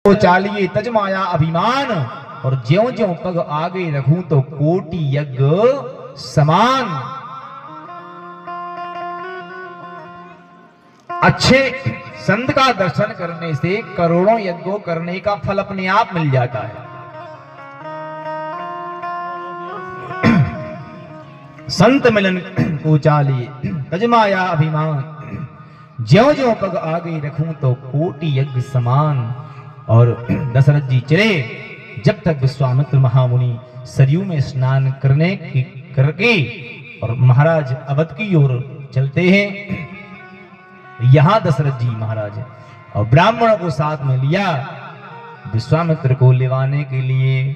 तो चालिए तज माया अभिमान, और ज्यों ज्यों पग आगे रखूं तो कोटि यज्ञ समान। अच्छे संत का दर्शन करने से करोड़ों यज्ञों करने का फल अपने आप मिल जाता है। संत मिलन को चालिए तज माया अभिमान, ज्यों ज्यों पग आगे रखूं तो कोटि यज्ञ समान। और दशरथ जी चले, जब तक विश्वामित्र महामुनि सरयू में स्नान करके और महाराज अवध की ओर चलते हैं। यहां दशरथ जी महाराज और ब्राह्मण को साथ में लिया विश्वामित्र को लिवाने के लिए।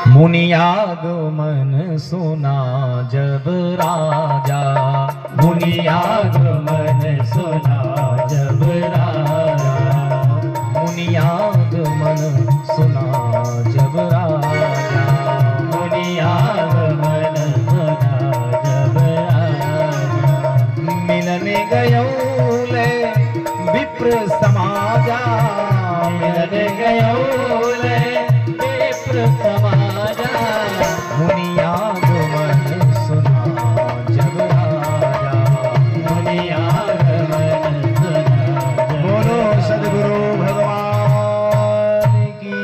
मुनियागमन सुना जब राजा, मुनियागमन सुना जब राजा, मुनियागमन सुना जब राजा, मुनियागमन सुना जब राजा। मिलने गयो ले विप्र समाजा, मिलने गयो ले विप्र समाजा, मुनियागमन सुना जब राजा, मुनियागमन सुना। बोलो सद्गुरु भगवान की।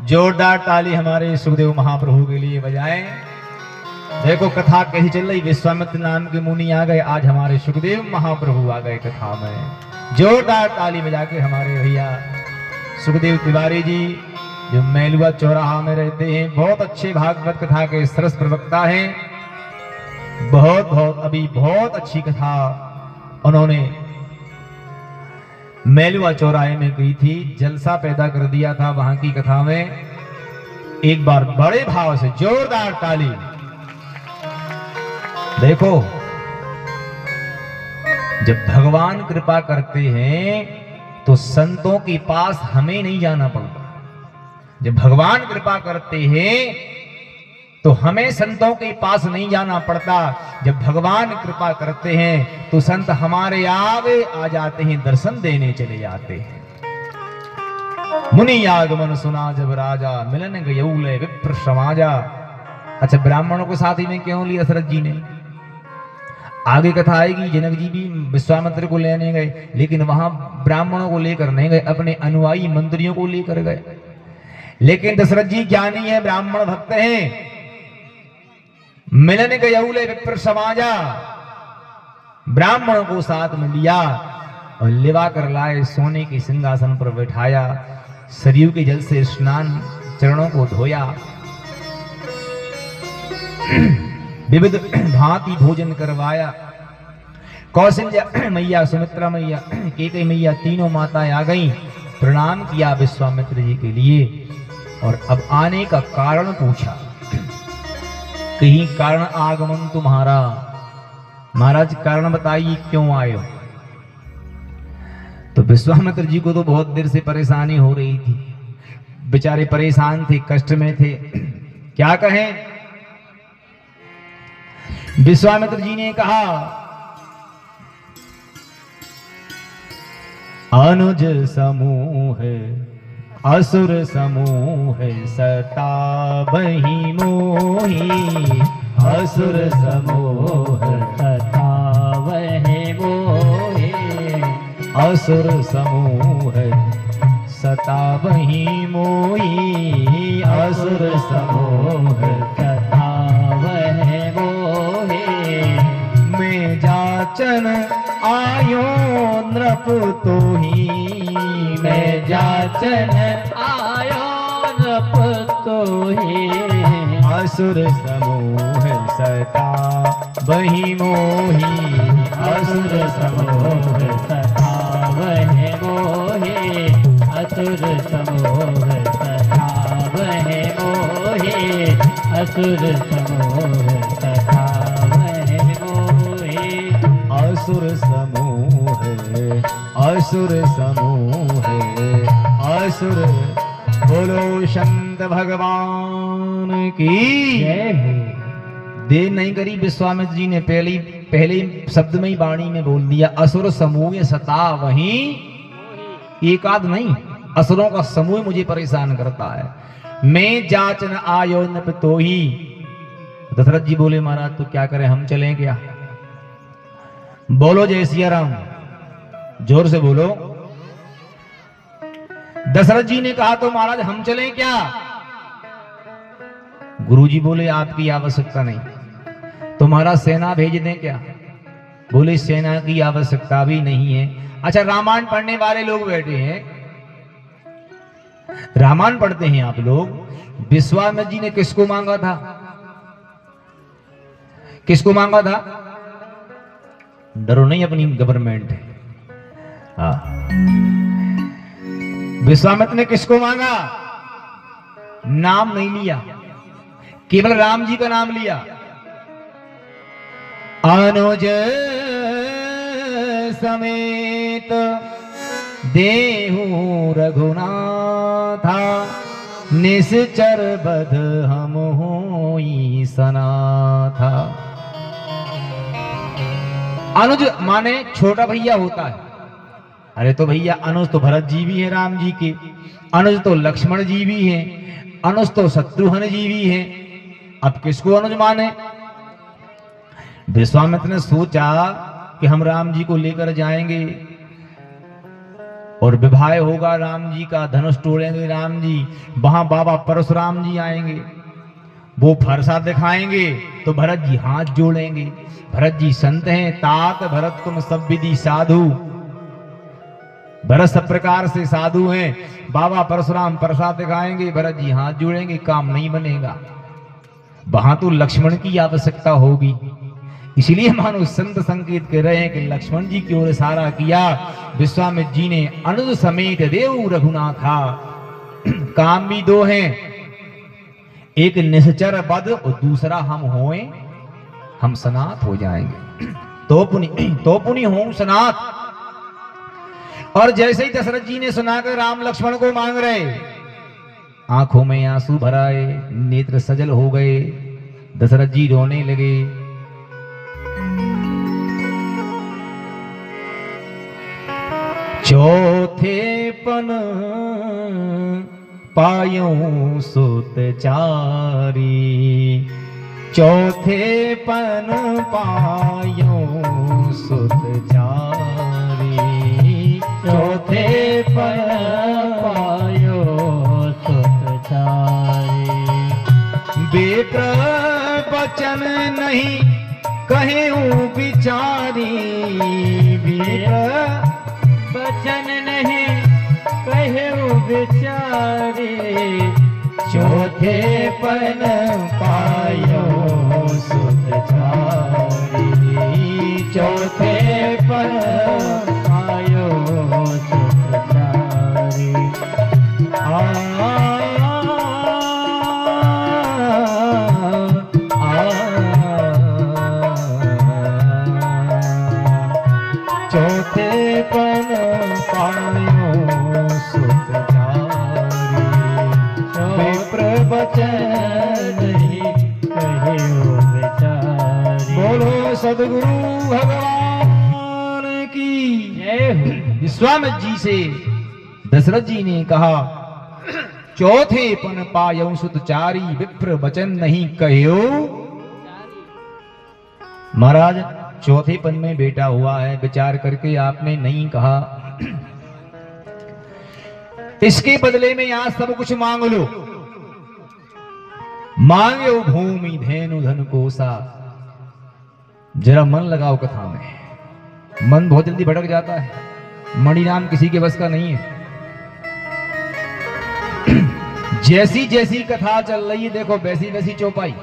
जोरदार ताली हमारे सुखदेव महाप्रभु के लिए बजाएं। देखो कथा कैसी चल रही, विश्वामित्र नाम के मुनि आ गए, आज हमारे सुखदेव महाप्रभु आ गए कथा में। जोरदार ताली बजा के हमारे भैया सुखदेव तिवारी जी जो मैलुआ चौराहा में रहते हैं, बहुत अच्छे भागवत कथा के सरस प्रवक्ता हैं। बहुत अच्छी कथा उन्होंने मैलुआ चौराहे में की थी, जलसा पैदा कर दिया था वहां की कथा में। एक बार बड़े भाव से जोरदार ताली। देखो जब भगवान कृपा करते हैं तो संतों के पास हमें नहीं जाना पड़ता। जब भगवान कृपा करते हैं तो हमें संतों के पास नहीं जाना पड़ता। जब भगवान कृपा करते हैं तो संत हमारे आगे आ जाते हैं, दर्शन देने चले जाते हैं। मुनि आगमन सुना जब राजा, मिलन गयो ले विप्र समाजा। अच्छा, ब्राह्मणों को साथ ही में क्यों लिया दशरथ जी ने? आगे कथा आएगी, जनक जी भी विश्वामित्र को लेने गए, लेकिन वहां ब्राह्मणों को लेकर नहीं गए, अपने अनुयायी मंत्रियों को लेकर गए। लेकिन दशरथ जी ज्ञानी है, ब्राह्मण भक्त हैं। मिलन गयौले विप्र समाजा, ब्राह्मणों को साथ में लिया और लिवा कर लाए, सोने के सिंहासन पर बैठाया, सरयू के जल से स्नान, चरणों को धोया, विविध भांति भोजन करवाया। कौशल्या मैया, सुमित्रा मैया, कैकेयी मैया, तीनों माताएं आ गईं, प्रणाम किया विश्वामित्र जी के लिए और अब आने का कारण पूछा। कहीं कारण आगमन तुम्हारा, महाराज कारण बताइए क्यों आए हो? तो विश्वामित्र जी को तो बहुत देर से परेशानी हो रही थी, बेचारे परेशान थे, कष्ट में थे, क्या कहें। विश्वामित्र जी ने कहा, अनुज समूह असुर समूह सतावहि मोहि, असुर समूह सतावहि मोहि, असुर समूह सतावहि मोहि, असुर समूह सतावहि मोहि। मैं जाचन आयो नृप तोहि, मैं जाचन आयो नृप तोहि, असुर समूह सतावहि मोहि, असुर समूह सतावहि मोहि, असुर समूह सतावहि मोहि, असुर समूह सतावहि मोहि। असुर समूह, असुर समूह, असुर। बोलो संत भगवान की। देर नहीं करी विश्वामित्र जी ने, पहली पहले शब्द में ही वाणी में बोल दिया, असुर समूह सता वहीं, एक आध नहीं, असुरों का समूह मुझे परेशान करता है। मैं जाचन आयो नप तो ही। दशरथ जी बोले महाराज तो क्या करें, हम चलें क्या? बोलो जय सिया राम, जोर से बोलो। दशरथ जी ने कहा तो महाराज हम चलें क्या? गुरुजी बोले आपकी आवश्यकता नहीं, तुम्हारा सेना भेज दें क्या? बोले सेना की आवश्यकता भी नहीं है। अच्छा, रामायण पढ़ने वाले लोग बैठे हैं, रामायण पढ़ते हैं आप लोग। विश्वामित्र जी ने किसको मांगा था? किसको मांगा था? डरो नहीं, अपनी गवर्नमेंट है। हाँ, विश्वामित्र ने किसको मांगा? नाम नहीं लिया, केवल राम जी का नाम लिया। अनुज समेत देहु रघुनाथा, निश्चर बध हम होई सनाथा। अनुज माने छोटा भैया होता है। अरे तो भैया अनुज तो भरत जी भी हैं राम जी के, अनुज तो लक्ष्मण जी भी हैं, अनुज तो शत्रुघ्न जी भी हैं। अब किसको अनुज माने? विश्वामित्र ने सोचा कि हम राम जी को लेकर जाएंगे और विवाह होगा राम जी का, धनुष तोड़ेंगे राम जी, वहां बाबा परशुराम जी आएंगे, वो फरसा दिखाएंगे तो भरत जी हाथ जोड़ेंगे। भरत जी संत हैं, तात भरत तुम सब विधि साधु, भरत सब प्रकार से साधु हैं। बाबा परशुराम फरसा दिखाएंगे, भरत जी हाथ जोड़ेंगे, काम नहीं बनेगा। वहां तो लक्ष्मण की आवश्यकता होगी, इसलिए मानो संत संकेत कर रहे हैं कि लक्ष्मण जी की ओर इशारा किया। विश्वामित्र जी ने अनुज समेत देव रघुनाथा। काम भी दो हैं, एक निश्चर बद और दूसरा हम होए, हम सनात हो जाएंगे। तो पुनि हो सनात। और जैसे ही दशरथ जी ने सुना कर राम लक्ष्मण को मांग रहे, आंखों में आंसू भराए, नेत्र सजल हो गए, दशरथ जी रोने लगे। चौथे पन पायों सुत चारी, चौथे पन पायों सुत चारी, चौथे पन पायों सुत चारी। बेटा बचन नहीं कहे बिचारी, बेटा बचन नहीं कहे बेचारे, चौथे पन पायो सुत चारी, चौथे पन पायो सुत चारी। चौथे पन पायो सुत चारी, विप्र बचन नहीं कहियो बेचारी। बोलो सदगुरु भगवान की जय हो। विश्वामित्र जी से दशरथ जी ने कहा, चौथे पन पायो सुत चारी, विप्र बचन नहीं कहियो। महाराज चौथे पन में बेटा हुआ है, विचार करके आपने नहीं कहा। इसके बदले में यहां सब कुछ मांग लो। मांगे वो भूमि धेनु धन कोसा। जरा मन लगाओ कथा में, मन बहुत जल्दी भटक जाता है। मणिराम किसी के बस का नहीं है। जैसी जैसी कथा चल रही है देखो वैसी वैसी चौपाई।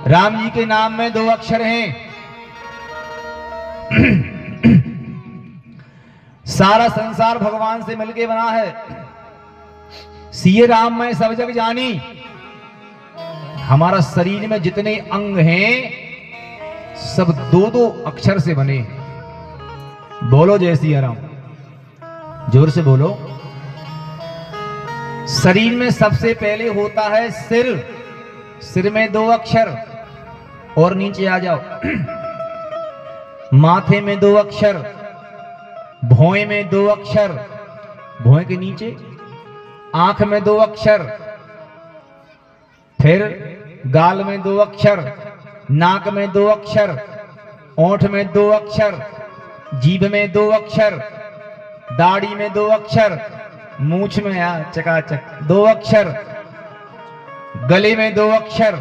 राम जी के नाम में 2 अक्षर हैं। सारा संसार भगवान से मिलके बना है। सिए राम में सब जग जानी। हमारा शरीर में जितने अंग हैं सब 2-2 अक्षर से बने। बोलो जय सिया राम, जोर से बोलो। शरीर में सबसे पहले होता है सिर, सिर में 2 अक्षर। और नीचे आ जाओ, माथे में 2 अक्षर, भौएं में 2 अक्षर, भौएं के नीचे आंख में 2 अक्षर, फिर गाल में 2 अक्षर, नाक में 2 अक्षर, ओंठ में 2 अक्षर, जीभ में 2 अक्षर, दाढ़ी में 2 अक्षर, मूंछ में चकाचक 2 अक्षर, गले में 2 अक्षर,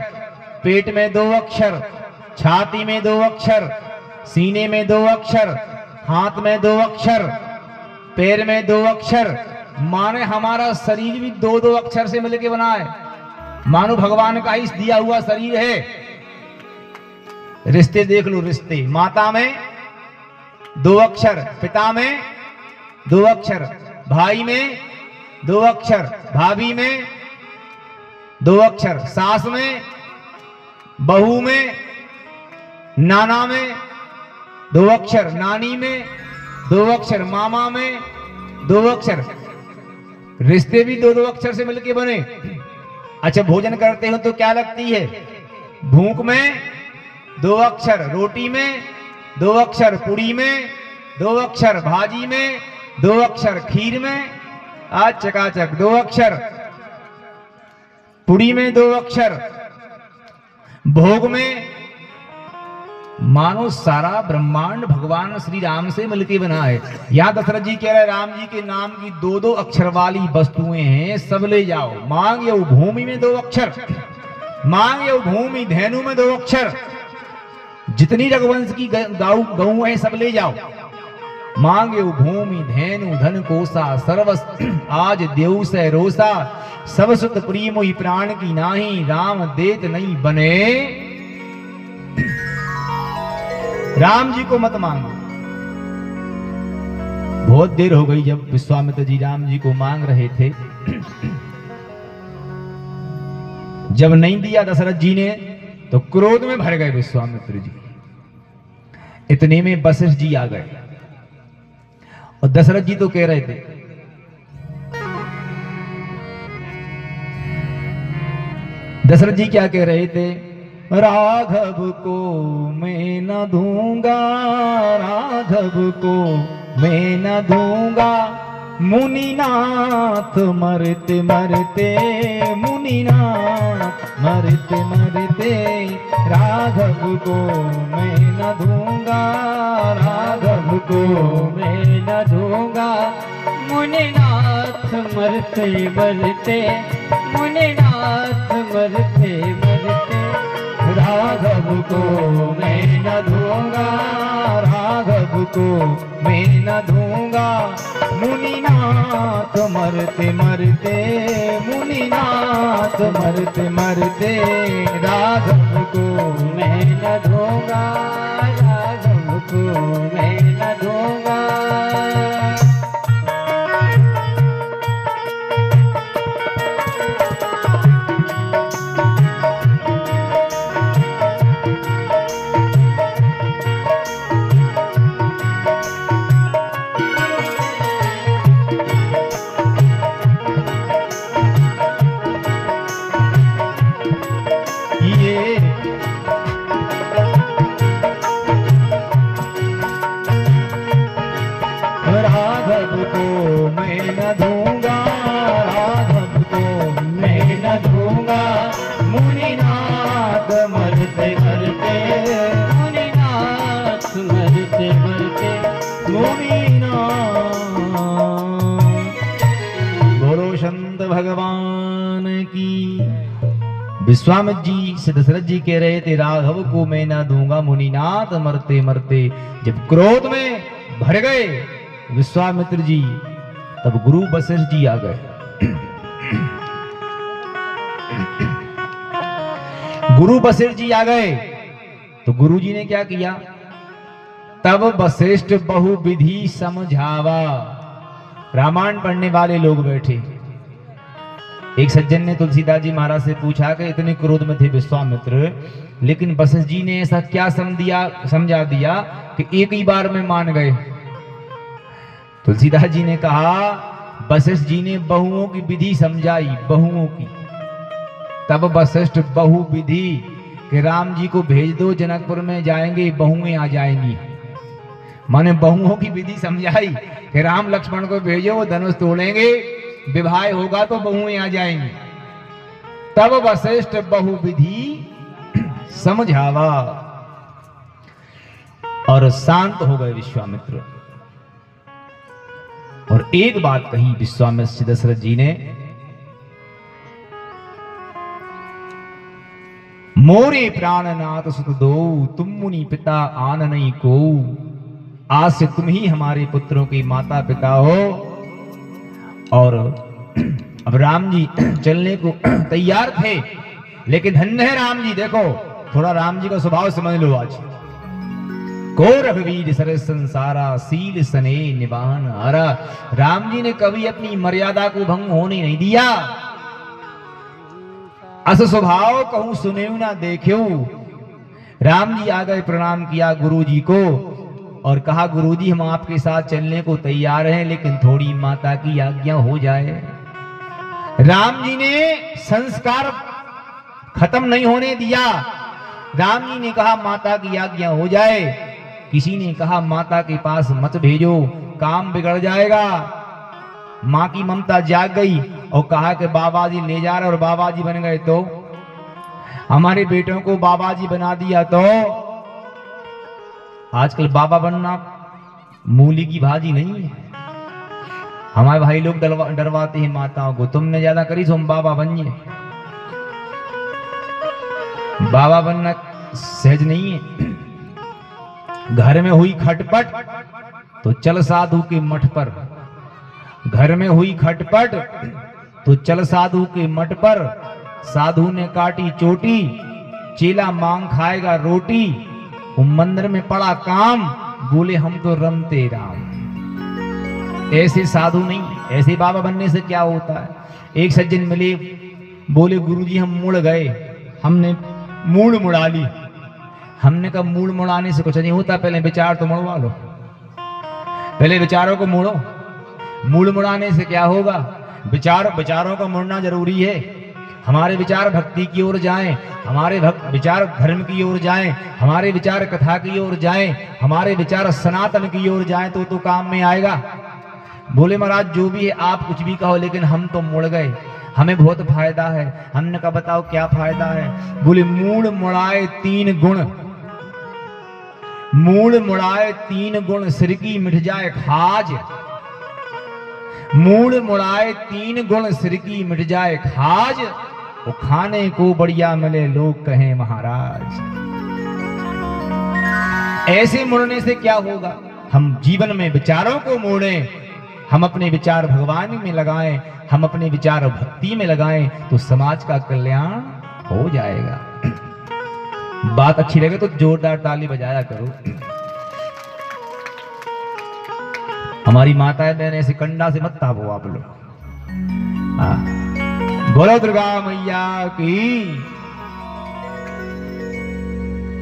पेट में 2 अक्षर, छाती में 2 अक्षर, सीने में 2 अक्षर, हाथ में 2 अक्षर, पैर में 2 अक्षर। माने हमारा शरीर भी 2-2 अक्षर से मिलकर बना है। मानो भगवान का ही दिया हुआ शरीर है। रिश्ते देख लो, रिश्ते माता में 2 अक्षर, पिता में 2 अक्षर, भाई में 2 अक्षर, भाभी में 2 अक्षर, सास में, बहू में, नाना में 2 अक्षर, नानी में 2 अक्षर, मामा में 2 अक्षर। रिश्ते भी 2-2 अक्षर से मिलके बने। अच्छा, भोजन करते हो तो क्या लगती है? भूख में 2 अक्षर, रोटी में 2 अक्षर, पूड़ी में 2 अक्षर, भाजी में 2 अक्षर, खीर में आज चकाचक 2 अक्षर, पूड़ी में 2 अक्षर, भोग में। मानो सारा ब्रह्मांड भगवान श्री राम से मिलके बना है। यहां दशरथ जी कह रहे राम जी के नाम की 2-2 अक्षर वाली वस्तुएं हैं, सब ले जाओ। मांग यो भूमि में 2 अक्षर, मांग यो भूमि धेनु में 2 अक्षर, जितनी रघुवंश की गऊ है सब ले जाओ। मांग यो भूमि धेनु धन कोसा, सर्वस आज देव से रोसा, सब सुत प्रिय मोहि प्राण की नाही, राम देत नहीं बने। राम जी को मत मांगो। बहुत देर हो गई जब विश्वामित्र जी राम जी को मांग रहे थे। जब नहीं दिया दशरथ जी ने तो क्रोध में भर गए विश्वामित्र जी। इतने में वशिष्ठ जी आ गए और दशरथ जी तो कह रहे थे दशरथ जी क्या कह रहे थे? राघव को मैं न दूंगा, राघव को मैं न दूंगा, मुनिनाथ मरते मरते, मुनिनाथ मरते मरते, राघव को मैं न दूंगा, राघव को मैं न दूंगा, मुनिनाथ मरते मरते, मुनिनाथ मरते मरते, राघव को मैं न दूंगा, राघव को मैं न दूंगा, मुनिनाथ मरते मरते, मुनिनाथ मरते मरते, राघव को मैं न दूंगा, राघव को मैं न दूंगा। राघव को मैं न दूंगा, राघव को मैं न दूंगा, मुनिनाथ मरते मरते, मुनिनाथ मरते मरते, मुनिनाथ। बोलो संत भगवान की। विश्वामित्र जी से दशरथ जी कह रहे थे राघव को मैं न दूंगा, मुनिनाथ मरते मरते। जब क्रोध में भर गए विश्वामित्र जी तब गुरु वशिष्ठ जी आ गए। गुरु वशिष्ठ जी आ गए तो गुरु जी ने क्या किया? तब वशिष्ठ बहुविधि समझावा। रामायण पढ़ने वाले लोग बैठे। एक सज्जन ने तुलसीदास जी महाराज से पूछा कि इतने क्रोध में थे विश्वामित्र, लेकिन वशिष्ठ जी ने ऐसा क्या समझा दिया कि एक ही बार में मान गए। तुलसीदास जी ने कहा वशिष्ठ जी ने बहुओं की विधि समझाई, बहुओं की। तब वशिष्ठ बहु विधि कि राम जी को भेज दो, जनकपुर में जाएंगे बहुएं आ जाएंगी। माने बहुओं की विधि समझाई कि राम लक्ष्मण को भेजो, वो धनुष तोड़ेंगे, विवाह होगा तो बहुएं आ जाएंगी। तब वशिष्ठ बहु विधि समझावा और शांत हो गए विश्वामित्र। और एक बात कही विश्वामित्र दशरथ जी ने, मोरे प्राणनाथ सुत दो, तुम मुनि पिता आन नहीं को। आज से तुम ही हमारे पुत्रों की माता पिता हो। और अब राम जी चलने को तैयार थे, लेकिन धन्य है राम जी। देखो थोड़ा राम जी का स्वभाव समझ लो आज। को रघुवीर सरस संसारा, सील सने निबान हारा। राम जी ने कभी अपनी मर्यादा को भंग होने नहीं दिया। अस स्वभाव कहूं सुनेऊ ना देख्यो। राम जी आ गए, प्रणाम किया गुरु जी को और कहा, गुरु जी हम आपके साथ चलने को तैयार हैं, लेकिन थोड़ी माता की आज्ञा हो जाए। राम जी ने संस्कार खत्म नहीं होने दिया। राम जी ने कहा माता की आज्ञा हो जाए। किसी ने कहा माता के पास मत भेजो, काम बिगड़ जाएगा। मां की ममता जाग गई और कहा कि बाबा जी ले जा रहे, और बाबा जी बन गए तो हमारे बेटों को बाबा जी बना दिया तो। आजकल बाबा बनना मूली की भाजी नहीं है। हमारे भाई लोग डरवाते हैं माताओं को, तुमने ज्यादा करी तो हम बाबा बनिए। बाबा बनना सहज नहीं है। घर में हुई खटपट तो चल साधु के मठ पर। घर में हुई खटपट तो चल साधु के मठ पर। साधु ने काटी चोटी, चेला मांग खाएगा रोटी। वो मंदिर में पड़ा काम, बोले हम तो रमते राम। ऐसे साधु नहीं, ऐसे बाबा बनने से क्या होता है। एक सज्जन मिले, बोले गुरुजी हम मुड़ गए, हमने मूड़ मुड़ा ली। हमने कहा मूड़ मुड़ाने से कुछ नहीं होता, पहले विचार तो मुड़वा लो, पहले विचारों को मुड़ो। मूड़ मुड़ाने से क्या होगा। विचारों का मुड़ना जरूरी है। हमारे विचार भक्ति की ओर जाएं, हमारे विचार धर्म की ओर जाएं, हमारे विचार कथा की ओर जाएं, हमारे विचार सनातन की ओर जाएं तो काम में आएगा। बोले महाराज जो भी है आप कुछ भी कहो, लेकिन हम तो मुड़ गए, हमें बहुत फायदा है। हमने कहा बताओ क्या फायदा है। बोले मूड़ मुड़ाए 3 गुण, मूड़ मुड़ाए 3 गुण, सिर की मिट जाए खाज। मूड़ मुड़ाए 3 गुण, सिर की मिट जाए खाज। वो खाने को बढ़िया मिले लोग कहें महाराज। ऐसे मुड़ने से क्या होगा। हम जीवन में विचारों को मोड़ें, हम अपने विचार भगवान में लगाएं, हम अपने विचार भक्ति में लगाएं तो समाज का कल्याण हो जाएगा। बात अच्छी लगे तो जोरदार ताली बजाया करो। हमारी माताएं बहन ऐसे कंडा से मत ताबो आप लोग। बोलो दुर्गा मैया की।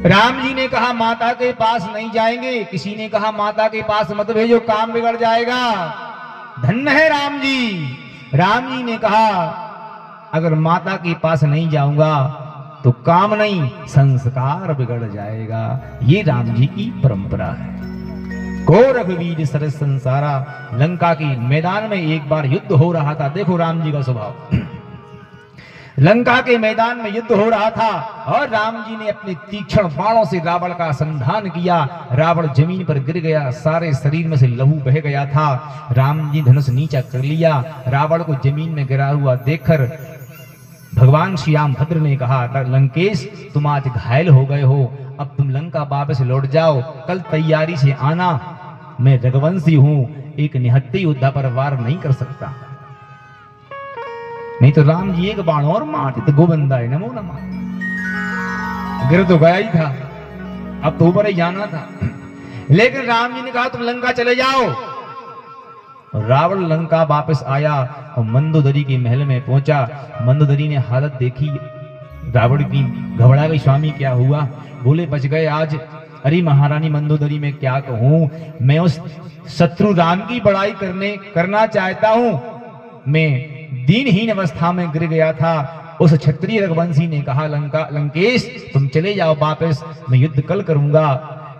राम जी ने कहा माता के पास नहीं जाएंगे। किसी ने कहा माता के पास मत भेजो, काम बिगड़ जाएगा। धन्य है राम जी। राम जी ने कहा अगर माता के पास नहीं जाऊंगा तो काम नहीं, संस्कार बिगड़ जाएगा। ये राम जी की परंपरा है। को रघुवीर सरस संसारा। लंका की मैदान में एक बार युद्ध हो रहा था। देखो राम जी का स्वभाव। लंका के मैदान में युद्ध हो रहा था और राम जी ने अपने तीक्ष्ण बाणों से रावण का संधान किया। रावण जमीन पर गिर गया, सारे शरीर में से लहू बह गया था। राम जी धनुष नीचा कर लिया। रावण को जमीन में गिरा हुआ देखकर भगवान श्री राम भद्र ने कहा, लंकेश तुम आज घायल हो गए हो, अब तुम लंका वापस लौट जाओ, कल तैयारी से आना। मैं रघुवंशी हूं, एक निहत्थे योद्धा पर वार नहीं कर सकता। नहीं तो राम जी एक बाण और मारते तो गोविंदा है नमो नमः। गिर तो गया ही था, अब तो ऊपर ही जाना था। लेकिन राम जी ने कहा तुम लंका चले जाओ। रावण लंका वापस आया और मंदोदरी के महल में पहुंचा। मंदोदरी ने हालत देखी रावण की, घबरा गई, स्वामी क्या हुआ। बोले बच गए आज। अरे महारानी मंदोदरी में क्या कहूं, मैं उस शत्रु राम की बड़ाई करना चाहता हूं। मैं दीनहीन अवस्था में गिर गया था। उस क्षत्रिय रघुवंशी ने कहा लंकेश तुम चले जाओ वापस, मैं युद्ध कल करूंगा।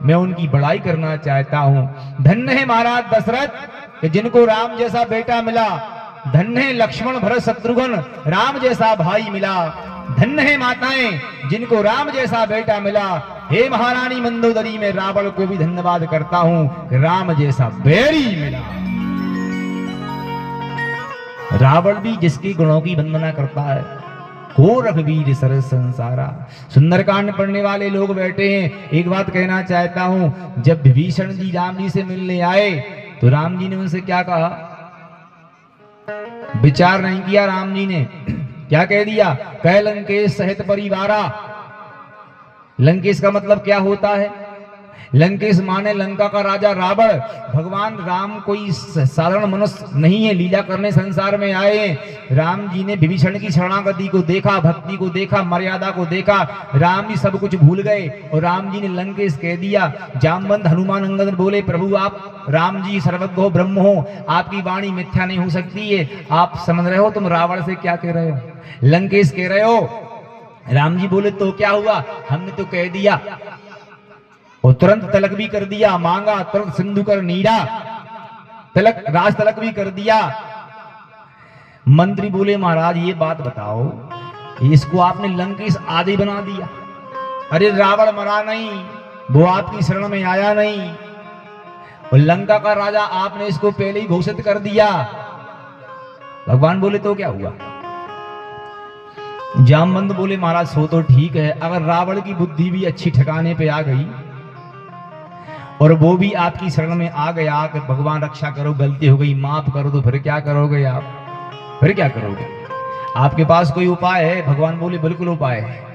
मैं उनकी बड़ाई करना चाहता हूं। धन्य है महाराज दशरथ कि जिनको राम जैसा बेटा मिला, धन्य है लक्ष्मण भरत शत्रुघ्न राम जैसा भाई मिला, धन्य है माताएं जिनको राम जैसा बेटा मिला। हे महारानी मंदोदरी, मैं रावण को भी धन्यवाद करता हूं कि राम जैसा बैरी मिला। रावण भी जिसके गुणों की वंदना करता है, को रघुवीर सर संसारा। सुंदरकांड पढ़ने वाले लोग बैठे हैं। एक बात कहना चाहता हूं, जब विभीषण जी राम जी से मिलने आए तो राम जी ने उनसे क्या कहा? विचार नहीं किया राम जी ने, क्या कह दिया? कह लंकेश सहित परिवारा। लंकेश का मतलब क्या होता है? लंकेश माने लंका का राजा रावण। भगवान राम कोई साधारण मनुष्य नहीं है, लीला करने संसार में आए हैं। राम जी ने विभीषण की शरणागति को देखा, भक्ति को देखा, मर्यादा को देखा। राम जी सब कुछ भूल गए और राम जी ने लंकेश कह दिया। जामवंत हनुमान अंगद बोले, प्रभु आप राम जी सर्वज्ञ हो, ब्रह्म हो, आपकी वाणी मिथ्या नहीं हो सकती है। आप समझ रहे हो तुम रावण से क्या कह रहे हो? लंकेश कह रहे हो। राम जी बोले तो क्या हुआ? हमने तो कह दिया और तुरंत तलक भी कर दिया, मांगा तुरंत सिंधु कर नीरा, तलक राज तलक भी कर दिया। मंत्री बोले, महाराज ये बात बताओ, इसको आपने लंकेश आदि बना दिया। अरे रावण मरा नहीं, वो आपकी शरण में आया नहीं, और लंका का राजा आपने इसको पहले ही घोषित कर दिया। भगवान बोले तो क्या हुआ? जामवंत बोले, महाराज सो तो ठीक है, अगर रावण की बुद्धि भी अच्छी ठिकाने पे आ गई और वो भी आपकी शरण में आ गया कि भगवान रक्षा करो, गलती हो गई माफ करो, तो फिर क्या करोगे आप? फिर क्या करोगे? आपके पास कोई उपाय है? भगवान बोले बिल्कुल उपाय है।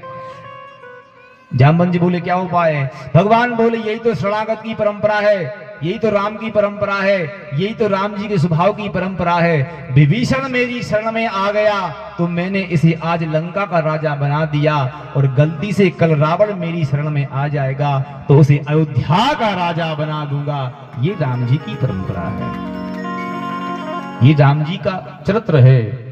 जामवंत जी बोले क्या उपाय है? भगवान बोले यही तो शरणागत की परंपरा है, यही तो राम की परंपरा है, यही तो राम जी के स्वभाव की परंपरा है। विभीषण मेरी शरण में आ गया तो मैंने इसे आज लंका का राजा बना दिया, और गलती से कल रावण मेरी शरण में आ जाएगा तो उसे अयोध्या का राजा बना दूंगा। ये राम जी की परंपरा है, ये राम जी का चरित्र है।